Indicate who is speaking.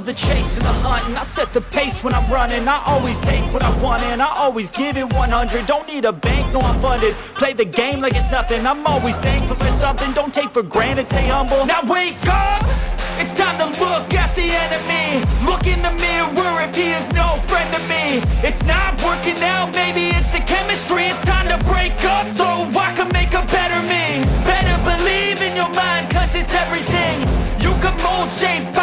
Speaker 1: the chase and the hunt, and I set the pace when I'm running. I always take what I want and I always give it 100. Don't need a bank, no I'm funded. Play the game like it's nothing. I'm always thankful for something. Don't take for granted, stay humble. Now wake up! It's time to look at the enemy. Look in the mirror if he is no friend to me. It's not working out, maybe it's the chemistry. It's time to break up so I can make a better me. Better believe in your mind, cause it's everything. You can mold, shape,